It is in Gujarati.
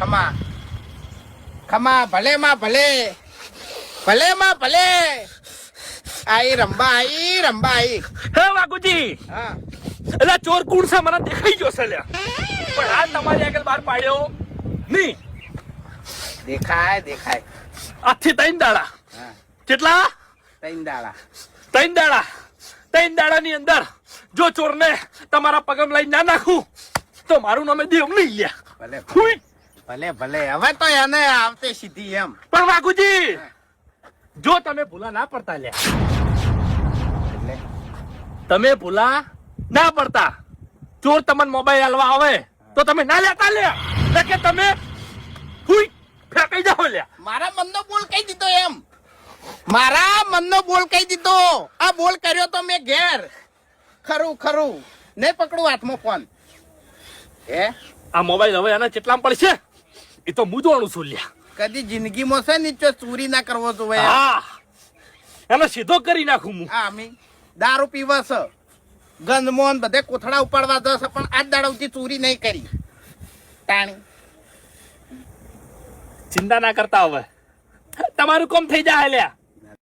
ખમા ખમા ભલે માં ભલે ભલે માં ભલે આઈ રંબા આઈ હે વાઘુજી હા એટલે ચોર કોણ છે મને દેખાઈ ગયો છે લ્યા પણ હાલ તમારી આગળ બહાર પાડ્યો નહીં દેખાય આજથી 3 દાડા હા કેટલા ત્રણ દાડા 3 દાડા 3 દાડાની અંદર જો ચોરને તમારા પગમ લઈને ના નાખું તો મારું નામે દેવ નહીં લ્યા ભલે હુઈ. ભલે ભલે હવે તો એને આવતે સીધી એમ પણ વાઘુજી જો તમે ભૂલા ના પડતા લ્યા એટલે તમે ભૂલા ના પડતા ચોર તમને મોબાઈલ આલવા આવે તો તમે ના લેતા લ્યા એટલે કે તમે હુઈ ફેંકાઈ જાઓ લ્યા મારા મનનો બોલ કહી દીધો એમ મારા મનનો બોલ કહી દીધો આ બોલ કર્યો તો મેં ઘેર ખરું નહીં પકડું હાથમાં ફોન હે આ મોબાઈલ હવે આના કેટલામાં પડશે એ તો હું જોવાનું છું લ્યા કદી જિંદગીમાં છે નીચે ચોરી ના કરવો જોઈએ હા એને સીધો કરી નાખું હું આ અમે દારૂ પીવા છે ગંદમોન બધે કોથળા ઉપાડવા જશે પણ આજ દાડાથી ચોરી નહીં કરી તાણી ચિંતા ના કરતા હવે તમારું કામ થઈ જાય લ્યા